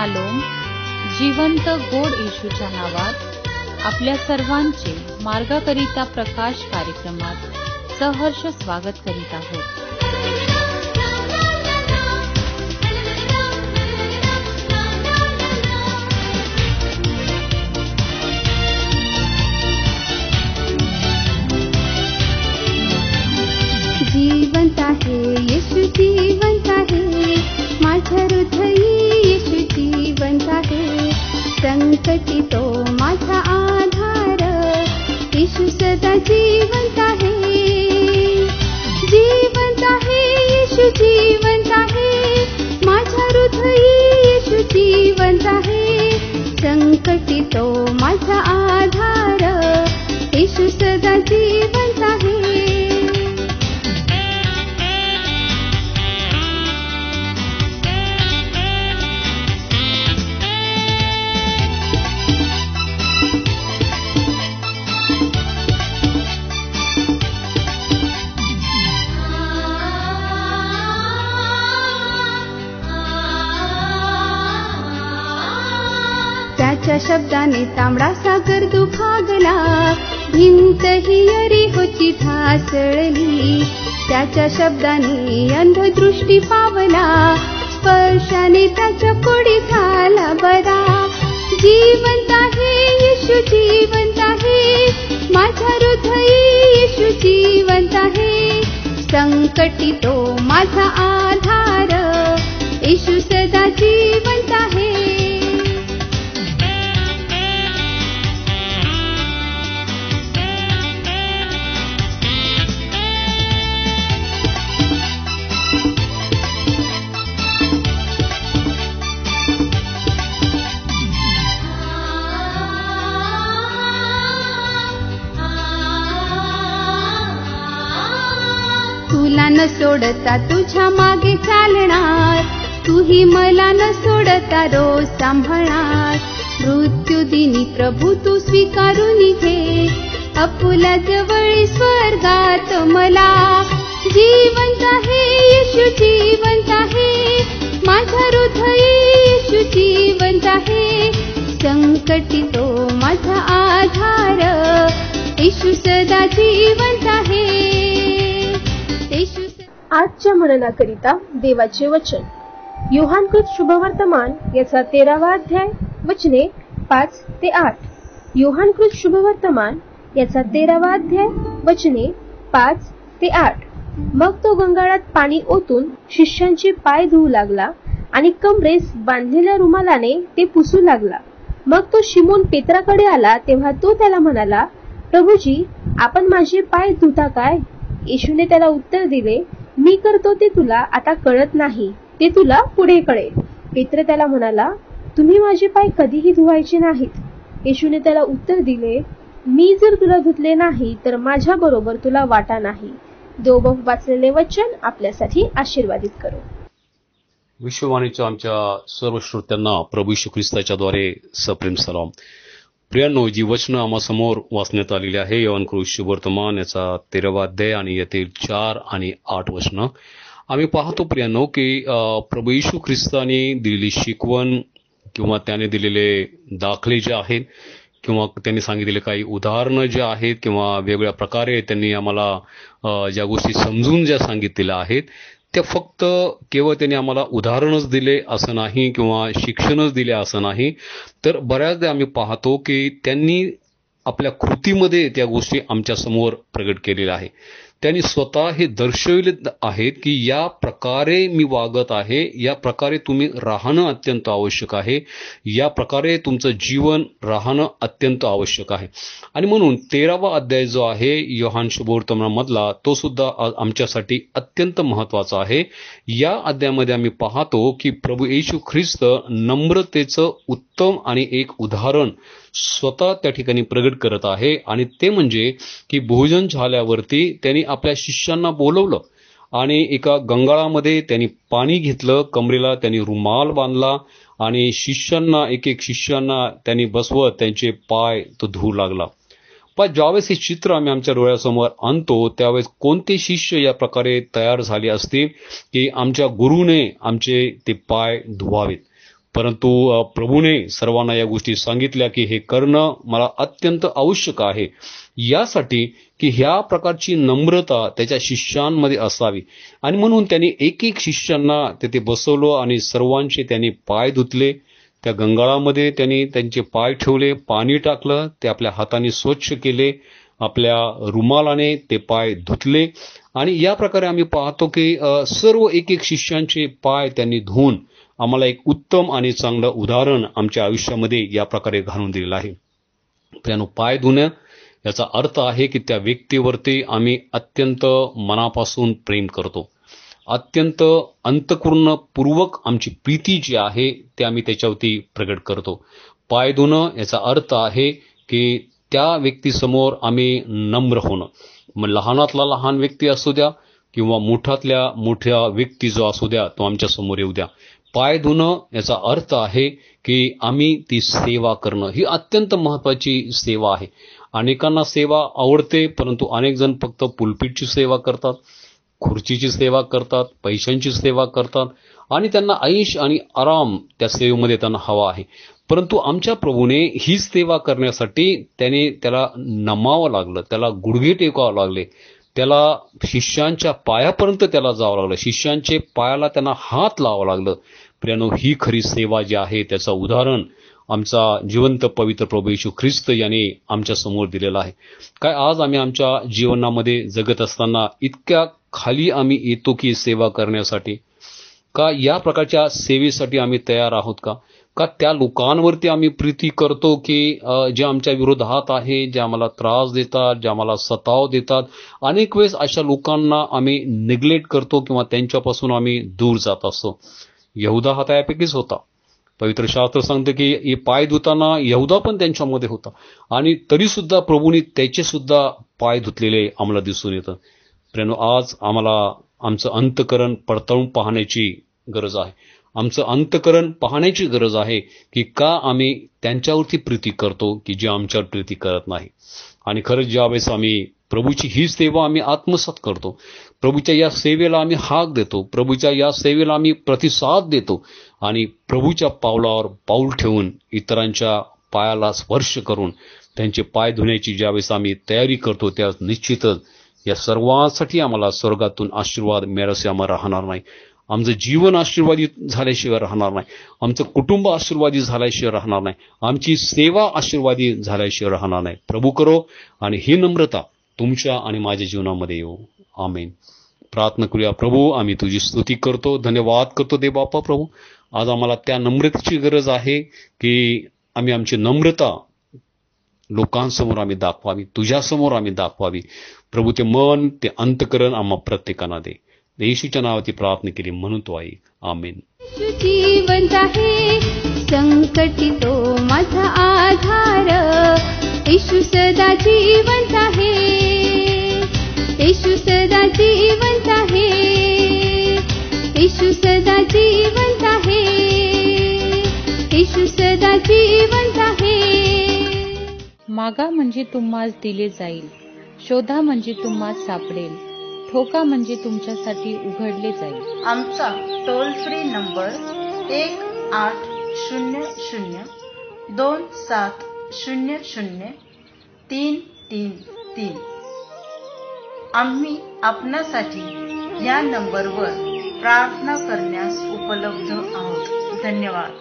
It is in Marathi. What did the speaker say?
शालोम. जिवंत गोड येशूच्या नावात आपल्या सर्वांचे मार्गाकरिता प्रकाश कार्यक्रमात सहर्ष स्वागत करीत आहोत. जीवंत आहे येशू, जीवंत आहे माझ्या हृदयी येशू, जीवंत आहे. संकटी तो माझा आधार, येशू सदा जीवंत आहे. जीवंत आहे येशू, जीवंत आहे माझ्या हृदयी येशू, जीवंत आहे. संकटी तो माझा आधार, येशू सदा जीवंत आहे. त्याच्या शब्दाने तांबडा सागर दुभागला, भिंत ही यरीहोची ढासळली. त्याच्या शब्दाने अंधदृष्टी पावला, स्पर्शाने त्याच्या कोडी झाला बरा. जीवंत आहे येशू, जीवंत आहे माझ्या हृदयी येशू, जीवंत आहे. संकटी तो माझा आधार, येशू सदा जीवंत आहे. तुला न सोडता तुझ्या मागे चालणार, तूही मला न सोडता रोज सांभाळणार. मृत्यूदिनी प्रभू तू स्वीकारून घे, आपुला जवळ स्वर्गात मला. जीवंत आहे येशू, जीवंत आहे माझ्या हृदयी येशू, जीवंत आहे. संकटी तो माझा आधार, येशू सदा जीवंत आहे. आजच्या मननाकरिता देवाचे वचन योहानकृत शुभवर्तमान याचा 13वा अध्याय वचने 5 ते 8. योहानकृत शुभवर्तमान याचा 13वा अध्याय वचने 5 ते 8. मग तो गंगाळात पाणी ओतून शिष्यांचे पाय धुवू लागला आणि कमरेस बांधलेल्या रुमालाने ते पुसू लागला. मग तो शिमोन पेत्राकडे आला, तेव्हा तो त्याला म्हणाला, प्रभूजी, आपण माझे पाय धुता काय? येशूने त्याला उत्तर दिले, मी करतो ते तुला आता कळत नाही, ते तुला पुढे कळेल. पेत्र त्याला म्हणाला, तुम्ही माझे पाय कधीही धुवायचे नाहीत. येशूने त्याला उत्तर दिले, मी जर तुला धुतले नाही तर माझ्या बरोबर तुला वाटा नाही. देव वाचलेले वचन आपल्यासाठी आशीर्वादित करो. विश्ववाणीच्या आमच्या सर्व श्रोत्यांना प्रभू येशू ख्रिस्ताच्या द्वारे सप्रेम सलाम. प्रियांनो, जी वचनं आम्हासमोर वाचण्यात आलेली आहे योहानकृत शुभवर्तमान याचा 13वा अध्याय आणि यातील 4 आणि 8 वचनं आम्ही पाहतो प्रियांनो की प्रभू येशू ख्रिस्ताने दिलेली शिकवण किंवा त्याने दिलेले दाखले जे आहेत किंवा त्यांनी सांगितलेले काही उदाहरणं जे आहेत किंवा वेगवेगळ्या प्रकारे त्यांनी आम्हाला ज्या गोष्टी समजून ज्या सांगितलेल्या आहेत त्या फक्त केवळ त्यांनी आम्हाला उदाहरणच दिले असं नाही किंवा शिक्षणच दिले असं नाही, तर बऱ्याचदा आम्ही पाहतो की त्यांनी आपल्या कृतीमध्ये त्या गोष्टी आमच्या समोर प्रगट केलेल्या आहे. त्यांनी स्वतः हे दर्शविले आहेत की या प्रकारे मी वागत आहे, या प्रकारे तुम्ही राहणं अत्यंत आवश्यक आहे, या प्रकारे तुमचं जीवन राहणं अत्यंत आवश्यक आहे. आणि म्हणून 13वा अध्याय जो आहे योहान शुभवर्तमानामधला तो सुद्धा आमच्यासाठी अत्यंत महत्वाचा आहे. या अध्यायामध्ये आम्ही पाहतो की प्रभू येशू ख्रिस्त नम्रतेचं उत्तम आणि एक उदाहरण स्वतः त्या ठिकाणी प्रगट करत आहे. आणि ते म्हणजे की भोजन झाल्यावरती त्यांनी आपल्या शिष्यांना बोलवलं आणि एका गंगाळामध्ये त्यांनी पाणी घेतलं, कमरेला त्यांनी रुमाल बांधला आणि शिष्यांना एक एक शिष्यांना त्यांनी बसवत त्यांचे पाय तो धुवू लागला. पण ज्यावेळेस हे चित्र आम्ही आमच्या डोळ्यासमोर आणतो त्यावेळेस कोणते शिष्य या प्रकारे तयार झाले असतील की आमच्या गुरुने आमचे ते पाय धुवावेत. परंतु प्रभूने सर्वांना या गोष्टी सांगितल्या की हे करणं मला अत्यंत आवश्यक आहे, यासाठी की ह्या प्रकारची नम्रता त्याच्या शिष्यांमध्ये असावी. आणि म्हणून त्यांनी एक एक शिष्यांना तेथे बसवलं आणि सर्वांचे त्यांनी पाय धुतले. त्या गंगाळामध्ये त्यांनी त्यांचे पाय ठेवले, पाणी टाकलं, ते आपल्या हाताने स्वच्छ केले, आपल्या रुमालाने ते पाय धुतले. आणि या प्रकारे आम्ही पाहतो की सर्व एक एक शिष्यांचे पाय त्यांनी धुवून आम्हाला एक उत्तम आणि चांगलं उदाहरण आमच्या आयुष्यामध्ये या प्रकारे घालून दिलेलं आहे. त्यानं पाय धुणं याचा अर्थ आहे की त्या व्यक्तीवरती आम्ही अत्यंत मनापासून प्रेम करतो, अत्यंत अंतःकरणपूर्वक आमची प्रीती जी आहे ते आम्ही त्याच्यावरती प्रगट करतो. पाय धुणं याचा अर्थ आहे की त्या व्यक्तीसमोर आम्ही नम्र होणं. मग लहानातला लहान व्यक्ती असू द्या किंवा मोठातल्या मोठ्या व्यक्ती जो असू द्या, तो आमच्या समोर येऊ द्या. पाय धुणं याचा अर्थ आहे की आम्ही ती सेवा करणं, ही अत्यंत महत्वाची सेवा आहे. अनेकांना सेवा आवडते, परंतु अनेक जण फक्त पुलपीटची सेवा करतात, खुर्चीची सेवा करतात, पैशांची सेवा करतात आणि त्यांना ऐश आणि आराम त्या सेवेमध्ये त्यांना हवा आहे. परंतु आमच्या प्रभूने ही सेवा करण्यासाठी त्याला नमावं लागलं, त्याला गुडघे टेकावं लागले, त्याला शिष्यांच्या पायापर्यंत त्याला जावं लागलं, शिष्यांचे पायाला त्यांना हात लावावं लागलं. प्रियानो, ही खरी सेवा जी आहे त्याचं उदाहरण आमचा जिवंत पवित्र प्रभू येशू ख्रिस्त याने आमच्या समोर दिलेला आहे. काय आज आम्ही आमच्या जीवनामध्ये जगत असताना इतक्या खाली आम्ही येतो की सेवा करण्यासाठी? का या प्रकारच्या सेवेसाठी आम्ही तयार आहोत का? का त्या लोकांवरती आम्ही प्रीती करतो की जे आमच्या विरोधात आहे, जे आम्हाला त्रास देतात, जे आम्हाला सताव देतात? अनेक वेळेस अशा लोकांना आम्ही निग्लेक्ट करतो किंवा त्यांच्यापासून आम्ही दूर जात असतो. यहुदा हा त्यापैकीच होता. पवित्र शास्त्र सांगतं की हे पाय धुताना यहुदा पण त्यांच्यामध्ये होता आणि तरी सुद्धा प्रभूने त्याचे सुद्धा पाय धुतलेले आम्हाला दिसून येतं. प्रियानो, आज आम्हाला आमचं अंतःकरण पडताळून पाहण्याची गरज आहे. आमचं अंतःकरण पाहण्याची गरज आहे की का आम्ही त्यांच्यावरती प्रीती करतो की जे आमच्यावर प्रीती करत नाही. आणि खरंच ज्यावेळेस आम्ही प्रभूची ही सेवा आम्ही आत्मसात करतो, प्रभूच्या या सेवेला आम्ही हाक देतो, प्रभूच्या या सेवेला आम्ही प्रतिसाद देतो आणि प्रभूच्या पावलावर पाऊल ठेवून इतरांच्या पायाला स्पर्श करून त्यांचे पाय धुण्याची ज्यावेळेस आम्ही तयारी करतो, त्या निश्चितच या सर्वांसाठी आम्हाला स्वर्गातून आशीर्वाद मिळाल्याशिवाय आम्हाला राहणार नाही. आमचं जीवन आशीर्वादित झाल्याशिवाय राहणार नाही, आमचं कुटुंब आशीर्वादित झाल्याशिवाय राहणार नाही, आमची सेवा आशीर्वादित झाल्याशिवाय राहणार नाही. प्रभू करो आणि ही नम्रता तुमच्या आणि माझ्या जीवनामध्ये येऊ. आमेन. प्रार्थना करूया. प्रभू, आम्ही तुझी स्तुती करतो, धन्यवाद करतो दे बापा. प्रभू, आज आम्हाला त्या नम्रतेची गरज आहे की आम्ही आमची नम्रता लोकांसमोर आम्ही दाखवावी, तुझ्यासमोर आम्ही दाखवावी. प्रभू, ते मन, ते अंतःकरण आम्हा प्रत्येकांना दे. येशूच्या नावाची प्रार्थना केली म्हणून तो आहे. आमेन. जीवंत आहे, संकटी तो माझा आधार. येशू सदा जीवंत आहे, येशू सदा जीवंत आहे, येशू सदा जीवंत आहे, येशू सदा जीवंत आहे. मागा म्हणजे तुम्हास दिले जाईल, शोधा म्हणजे तुम्हास सापडेल, ठोका म्हणजे तुमच्यासाठी उघडले जाईल. आमचा टोल फ्री नंबर 1-800-2700-333. आम्ही आपणासाठी या नंबरवर प्रार्थना करण्यास उपलब्ध आहोत. धन्यवाद.